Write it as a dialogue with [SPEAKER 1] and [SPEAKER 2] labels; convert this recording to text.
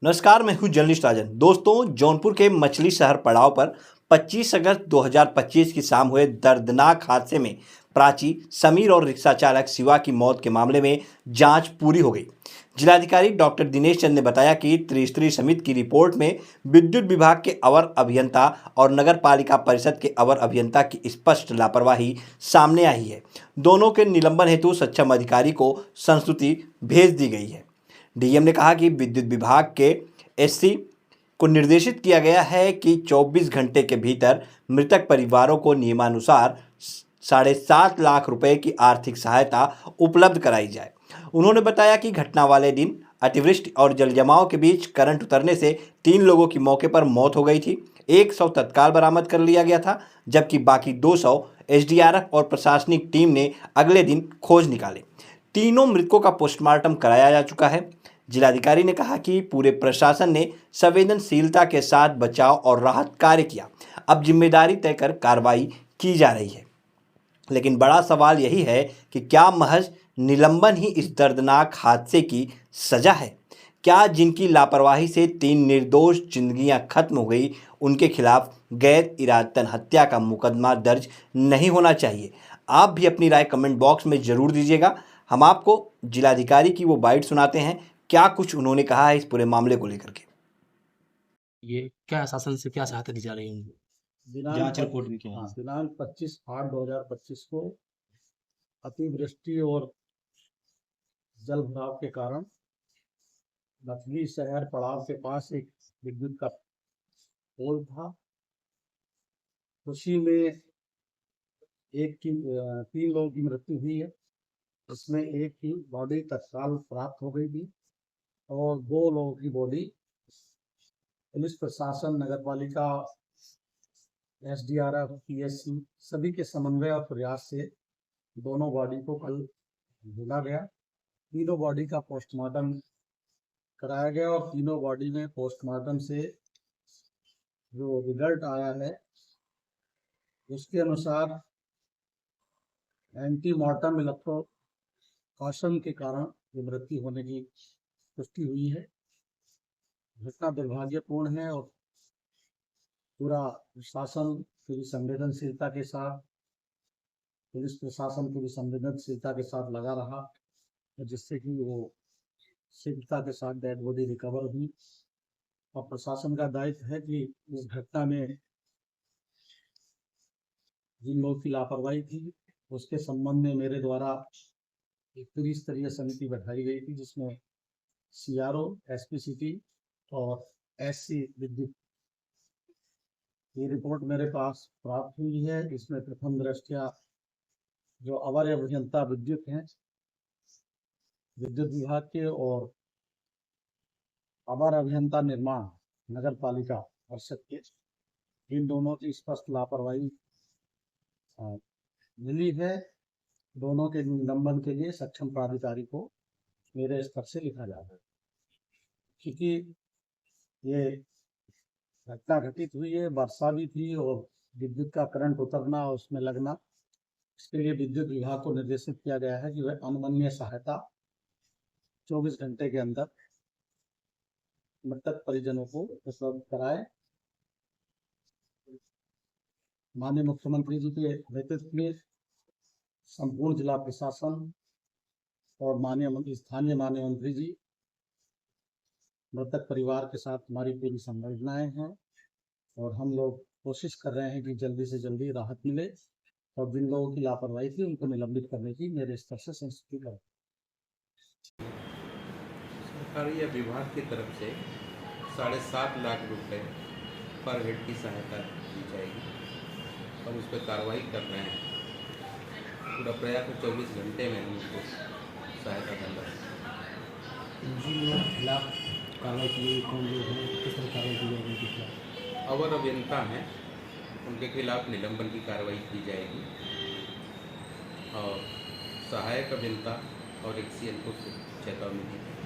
[SPEAKER 1] नमस्कार, मैं हूं जर्नलिस्ट राजन। दोस्तों, जौनपुर के मछली शहर पड़ाव पर 25 अगस्त 2025 की शाम हुए दर्दनाक हादसे में प्राची, समीर और रिक्शा चालक शिवा की मौत के मामले में जांच पूरी हो गई। जिलाधिकारी डॉक्टर दिनेश चंद ने बताया कि त्रिस्तरीय समिति की रिपोर्ट में विद्युत विभाग के अवर अभियंता और नगर पालिका परिषद के अवर अभियंता की स्पष्ट लापरवाही सामने आई है। दोनों के निलंबन हेतु सक्षम अधिकारी को संस्तुति भेज दी गई है। डीएम ने कहा कि विद्युत विभाग के एससी को निर्देशित किया गया है कि 24 घंटे के भीतर मृतक परिवारों को नियमानुसार 7.5 लाख रुपए की आर्थिक सहायता उपलब्ध कराई जाए। उन्होंने बताया कि घटना वाले दिन अतिवृष्टि और जलजमाव के बीच करंट उतरने से 3 लोगों की मौके पर मौत हो गई थी। 100 तत्काल बरामद कर लिया गया था, जबकि बाकी 200 एसडीआरएफ और प्रशासनिक टीम ने अगले दिन खोज निकाले। तीनों मृतकों का पोस्टमार्टम कराया जा चुका है। जिलाधिकारी ने कहा कि पूरे प्रशासन ने संवेदनशीलता के साथ बचाव और राहत कार्य किया। अब जिम्मेदारी तय कर कार्रवाई की जा रही है। लेकिन बड़ा सवाल यही है कि क्या महज निलंबन ही इस दर्दनाक हादसे की सजा है? क्या जिनकी लापरवाही से 3 निर्दोष जिंदगियां खत्म हो गई, उनके खिलाफ गैर इरादतन हत्या का मुकदमा दर्ज नहीं होना चाहिए? आप भी अपनी राय कमेंट बॉक्स में जरूर दीजिएगा। हम आपको जिलाधिकारी की वो बाइट सुनाते हैं, क्या कुछ उन्होंने कहा है इस पूरे मामले को लेकर के।
[SPEAKER 2] ये क्या शासन से क्या सहायता दी जा रही है उनको?
[SPEAKER 3] जांच रिपोर्ट में क्या है?
[SPEAKER 4] दिनांक 25/8/2025 को अतिवृष्टि और जल भराव के कारण मछली शहर पड़ाव के पास एक विद्युत का पोल था। उसी में 3 लोगों की मृत्यु हुई है। इसमें एक की बॉडी तत्काल प्राप्त हो गई थी और 2 लोगों की बॉडी पुलिस प्रशासन, नगर पालिका, एसडीआरएफ, पीएससी सभी के समन्वय और प्रयास से दोनों बॉडी को कल ढूंढा गया। तीनों बॉडी का पोस्टमार्टम कराया गया और तीनों बॉडी में पोस्टमार्टम से जो रिजल्ट आया है उसके अनुसार एंटीमॉर्टम इलेक्ट्रोकॉशन के कारण ये मृत्यु होने की पुष्टि हुई है। घटना दुर्भाग्यपूर्ण है और पूरा प्रशासन पूरी संवेदनशीलता के साथ, पुलिस प्रशासन पूरी संवेदनशीलता के साथ लगा रहा, जिससे कि वो शीघ्रता के साथ डेड बॉडी रिकवर हुई। और प्रशासन का दायित्व है कि इस घटना में जिन लोगों की लापरवाही थी उसके संबंध में मेरे द्वारा एक त्रिस्तरीय समिति बैठाई गई थी, जिसमें सीआरओ, एसपी सिटी और एससी विद्युत। ये रिपोर्ट मेरे पास प्राप्त हुई है। इसमें प्रथम दृष्टया जो अवर अभियंता विद्युत हैं, विद्युत विभाग के, और अवर अभियंता निर्माण नगर पालिका परिषद के, इन दोनों की स्पष्ट लापरवाही मिली है। दोनों के निलंबन के लिए सक्षम प्राधिकारी को मेरे स्तर से लिखा जा रहा है, क्योंकि ये घटना घटित हुई है, वर्षा भी थी और विद्युत का करंट उतरना और उसमें लगना। इसके लिए विद्युत विभाग को निर्देशित किया गया है कि वह अनुमन्य सहायता 24 घंटे के अंदर मृतक परिजनों को उपलब्ध कराए। माननीय मुख्यमंत्री जी के नेतृत्व में संपूर्ण जिला प्रशासन और स्थानीय माननीय मंत्री जी, मृतक परिवार के साथ हमारी पूरी संवेदनाएं हैं और हम लोग कोशिश कर रहे हैं कि जल्दी से जल्दी राहत मिले और जिन लोगों की लापरवाही थी उनको निलंबित करने की मेरे स्तर से संस्तुति करें।
[SPEAKER 3] सरकारी विभाग की तरफ से 7.5 लाख रुपए पर हेड की सहायता दी जाएगी और उस पर कार्रवाई कर रहे हैं। पूरा प्रयास में 24 घंटे में उनको सहायता करना है।
[SPEAKER 4] खिलाफ कार्रवाई की गई, कौन लोग हैं, किस तरह कार्रवाई की जाएगी उनके खिलाफ?
[SPEAKER 3] अवर अभियंता हैं, उनके खिलाफ निलंबन की कार्रवाई की जाएगी और सहायक अभियंता और एक्सीएल को चेतावनी दी जाएगी।